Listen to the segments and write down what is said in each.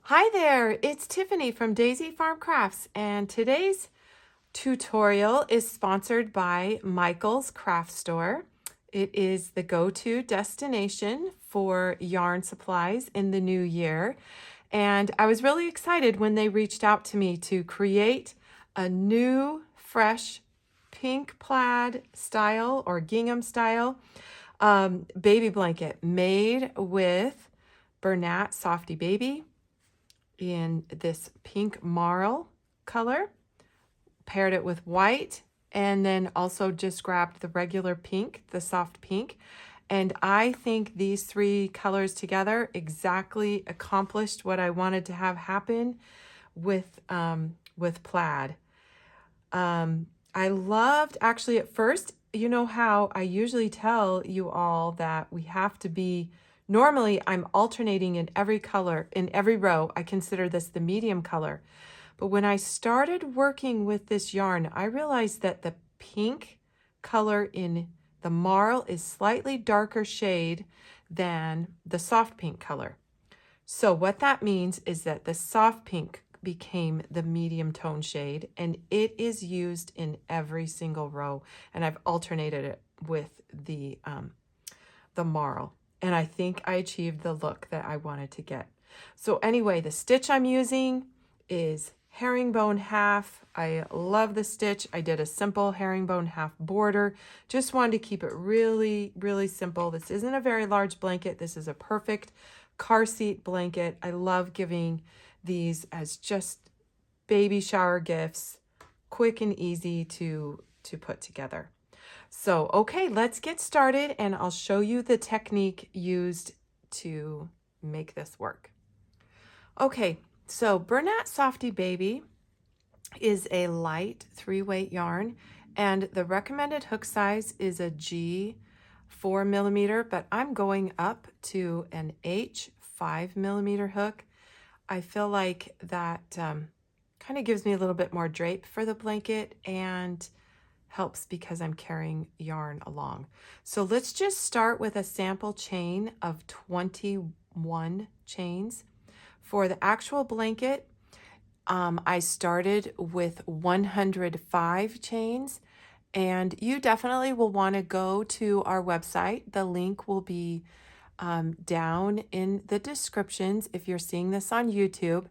Hi there, it's Tiffany from Daisy Farm Crafts, and today's tutorial is sponsored by Michael's Craft Store. It is the go-to destination for yarn supplies in the new year, and I was really excited when they reached out to me to create a new, fresh pink plaid style or gingham style baby blanket made with Bernat Softy Baby in this pink marl color, paired it with white, and then also just grabbed the regular pink, the soft pink. And I think these three colors together exactly accomplished what I wanted to have happen with plaid. I loved, actually at first, you know how I usually tell you all that we have to be, normally I'm alternating in every color, in every row. I consider this the medium color. But when I started working with this yarn, I realized that the pink color in the marl is slightly darker shade than the soft pink color. So what that means is that the soft pink became the medium tone shade, and it is used in every single row, and I've alternated it with the marl, and I think I achieved the look that I wanted to get. So anyway, the stitch I'm using is herringbone half. I love the stitch. I did a simple herringbone half border. Just wanted to keep it really, really simple. This isn't a very large blanket. This is a perfect car seat blanket. I love giving these as just baby shower gifts, quick and easy to put together. So, okay, let's get started and I'll show you the technique used to make this work. Okay, so Bernat Softy Baby is a light 3-weight yarn, and the recommended hook size is a G 4mm, but I'm going up to an H 5mm hook. I feel like that kind of gives me a little bit more drape for the blanket and helps because I'm carrying yarn along. So let's just start with a sample chain of 21 chains. For the actual blanket, I started with 105 chains, and you definitely will want to go to our website. The link will be down in the descriptions if you're seeing this on YouTube,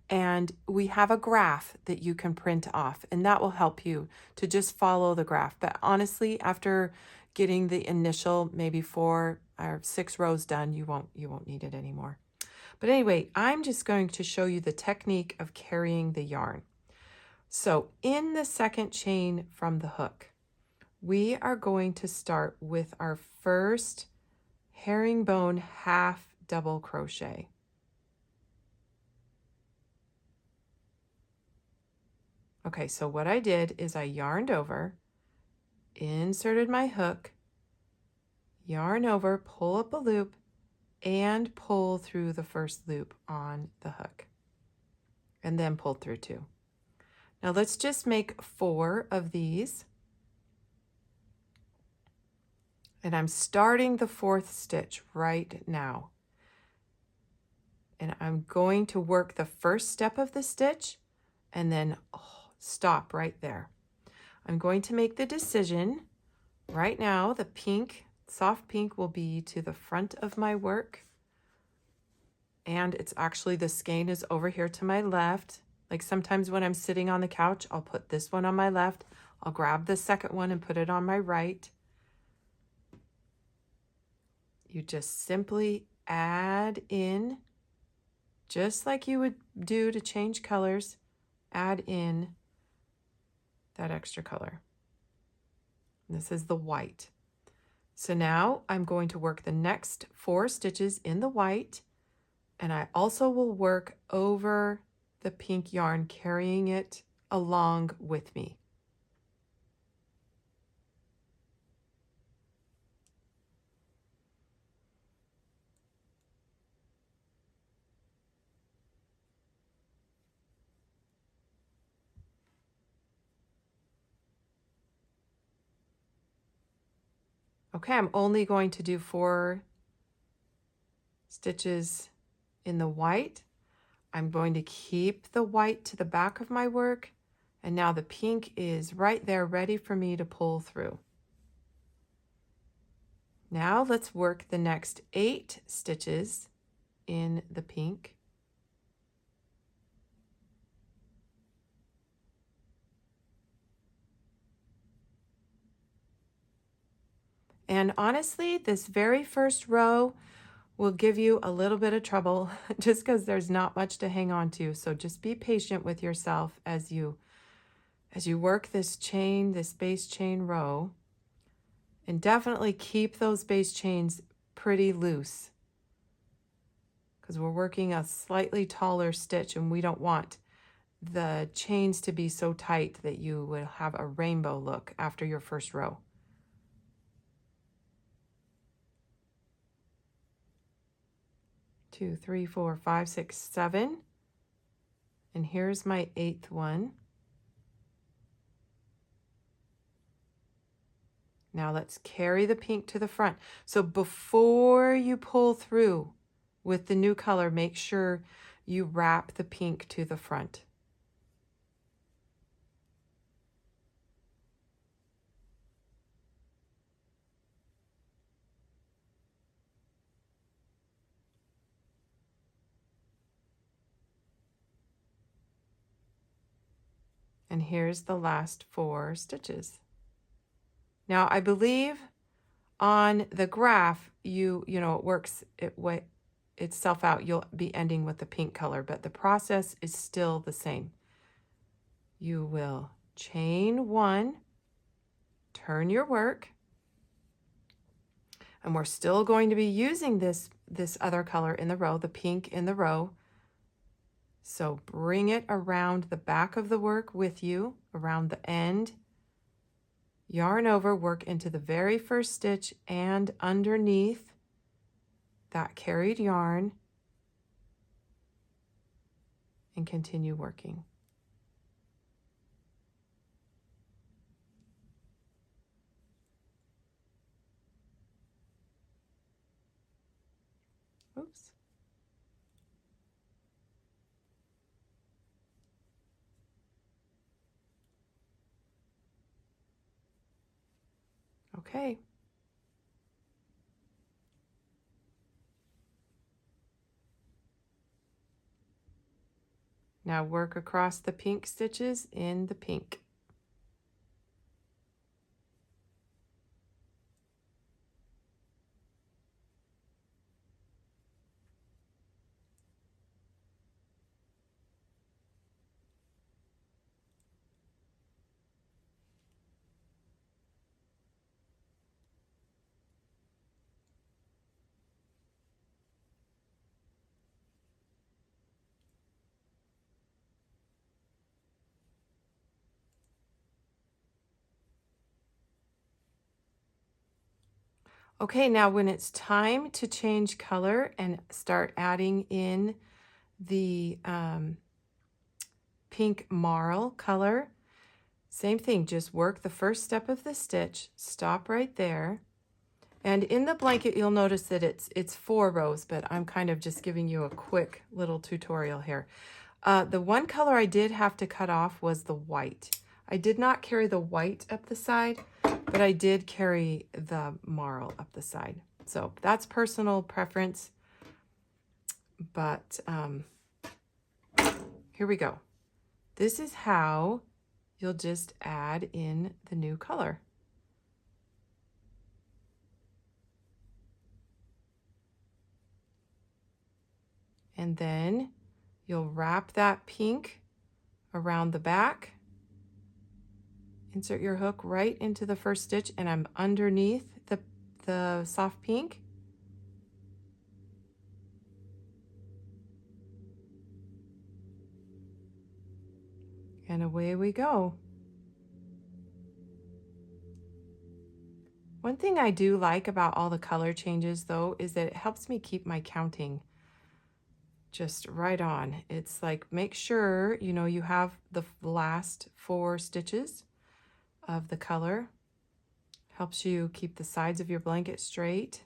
and we have a graph that you can print off, and that will help you to just follow the graph. But honestly, after getting the initial maybe 4 or 6 rows done, you won't need it anymore. But anyway, I'm just going to show you the technique of carrying the yarn. So in the second chain from the hook, we are going to start with our first herringbone half double crochet. Okay, so what I did is I yarned over, inserted my hook, yarn over, pull up a loop, and pull through the first loop on the hook, and then pull through 2. Now let's just make 4 of these. And I'm starting the 4th stitch right now. And I'm going to work the first step of the stitch and then stop right there. I'm going to make the decision right now. The pink, soft pink, will be to the front of my work. And it's actually, the skein is over here to my left. Like sometimes when I'm sitting on the couch, I'll put this one on my left. I'll grab the second one and put it on my right. You just simply add in, just like you would do to change colors, add in that extra color. This is the white. So now I'm going to work the next 4 stitches in the white, and I also will work over the pink yarn, carrying it along with me. Okay, I'm only going to do 4 stitches in the white. I'm going to keep the white to the back of my work, and now the pink is right there ready for me to pull through. Now let's work the next 8 stitches in the pink. And honestly, this very first row will give you a little bit of trouble just because there's not much to hang on to. So just be patient with yourself as you work this chain, this base chain row, and definitely keep those base chains pretty loose because we're working a slightly taller stitch and we don't want the chains to be so tight that you will have a rainbow look after your first row. Two, three, four, five, six, 7. And here's my 8th one. Now let's carry the pink to the front. So before you pull through with the new color, make sure you wrap the pink to the front. And here's the last 4 stitches. Now I believe on the graph, you know, it works itself out. You'll be ending with the pink color, but the process is still the same. You will chain 1, turn your work, and we're still going to be using this other color in the row, the pink in the row. So bring it around the back of the work with you, around the end. Yarn over, work into the very first stitch and underneath that carried yarn, and continue working. Oops. Okay. Now work across the pink stitches in the pink. Okay, now when it's time to change color and start adding in the pink marl color, same thing, just work the first step of the stitch, stop right there. And in the blanket, you'll notice that it's 4 rows, but I'm kind of just giving you a quick little tutorial here. The one color I did have to cut off was the white. I did not carry the white up the side, but I did carry the marl up the side. So that's personal preference, but here we go. This is how you'll just add in the new color. And then you'll wrap that pink around the back. Insert your hook right into the first stitch, and I'm underneath the soft pink. And away we go. One thing I do like about all the color changes, though, is that it helps me keep my counting just right on. It's like, make sure, you know, you have the last 4 stitches of the color. Helps you keep the sides of your blanket straight.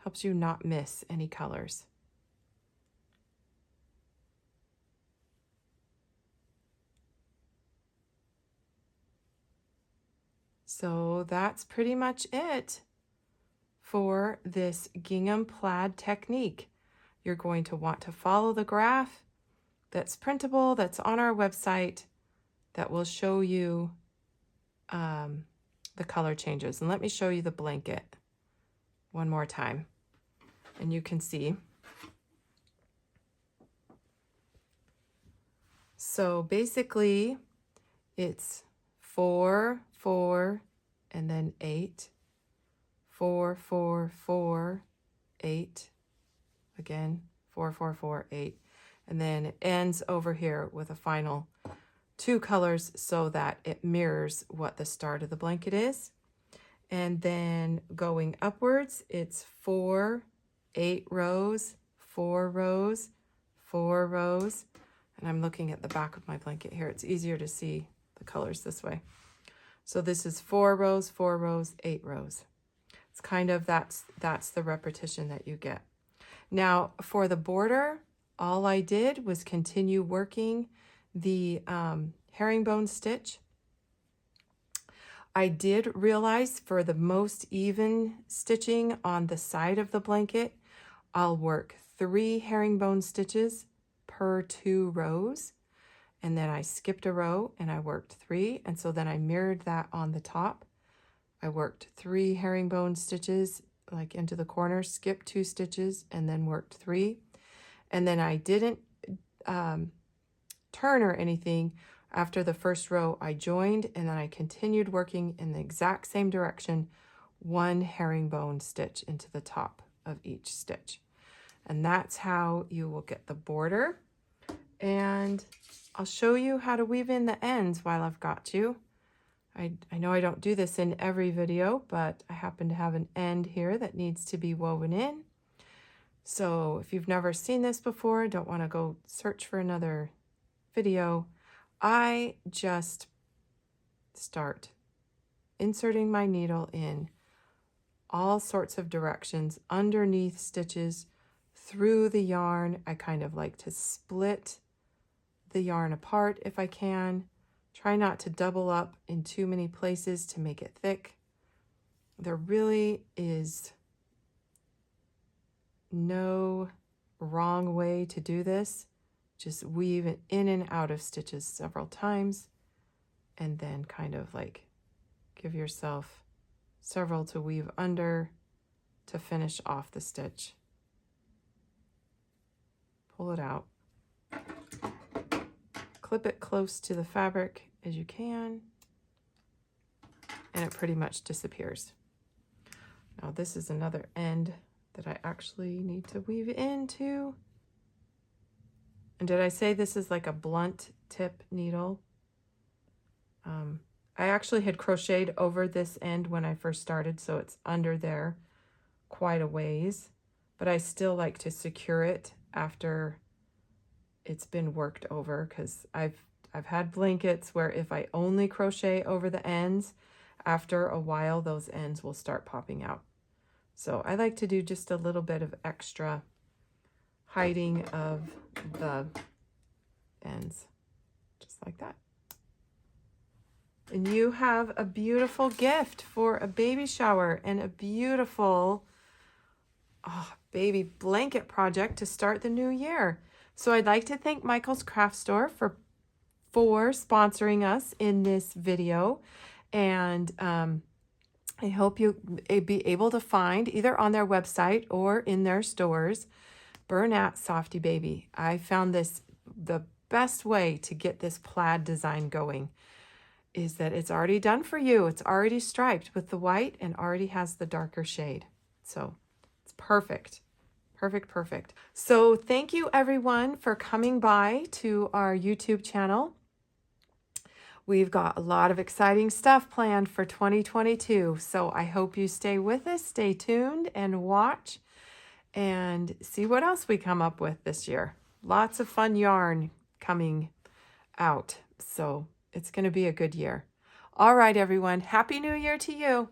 Helps you not miss any colors. So that's pretty much it for this gingham plaid technique. You're going to want to follow the graph that's printable, that's on our website, that will show you the color changes. And let me show you the blanket one more time, and you can see. So basically it's 4, 4, and then 8, 4, 4, 4, 8, again, 4, 4, 4, 8, and then it ends over here with a final 2 colors so that it mirrors what the start of the blanket is. And then going upwards, it's 4, 8 rows, 4 rows, 4 rows. And I'm looking at the back of my blanket here. It's easier to see the colors this way. So this is 4 rows, 4 rows, 8 rows. It's kind of, that's the repetition that you get. Now for the border, all I did was continue working the herringbone stitch. I did realize for the most even stitching on the side of the blanket, I'll work 3 herringbone stitches per 2 rows, and then I skipped a row and I worked 3, and so then I mirrored that on the top. I worked 3 herringbone stitches like into the corner, skipped 2 stitches, and then worked 3, and then I didn't turn or anything. After the first row I joined, and then I continued working in the exact same direction, 1 herringbone stitch into the top of each stitch. And that's how you will get the border. And I'll show you how to weave in the ends while I've got you. I know I don't do this in every video, but I happen to have an end here that needs to be woven in. So if you've never seen this before, don't want to go search for another video, I just start inserting my needle in all sorts of directions underneath stitches through the yarn. I kind of like to split the yarn apart if I can. Try not to double up in too many places to make it thick. There really is no wrong way to do this. Just weave it in and out of stitches several times, and then kind of like give yourself several to weave under to finish off the stitch. Pull it out. Clip it close to the fabric as you can, and it pretty much disappears. Now this is another end that I actually need to weave into. And did I say this is like a blunt tip needle? I actually had crocheted over this end when I first started, so it's under there quite a ways, but I still like to secure it after it's been worked over, because I've had blankets where if I only crochet over the ends, after a while those ends will start popping out. So I like to do just a little bit of extra hiding of the ends, just like that. And you have a beautiful gift for a baby shower and a beautiful baby blanket project to start the new year. So I'd like to thank Michael's Craft Store for sponsoring us in this video. And I hope you'll be able to find either on their website or in their stores Bernat Softy Baby. I found this the best way to get this plaid design going is that it's already done for you. It's already striped with the white and already has the darker shade. So it's perfect. Perfect, perfect. So thank you everyone for coming by to our YouTube channel. We've got a lot of exciting stuff planned for 2022. So I hope you stay with us, stay tuned and watch and see what else we come up with this year. Lots of fun yarn coming out. So it's going to be a good year. All right, everyone. Happy New Year to you.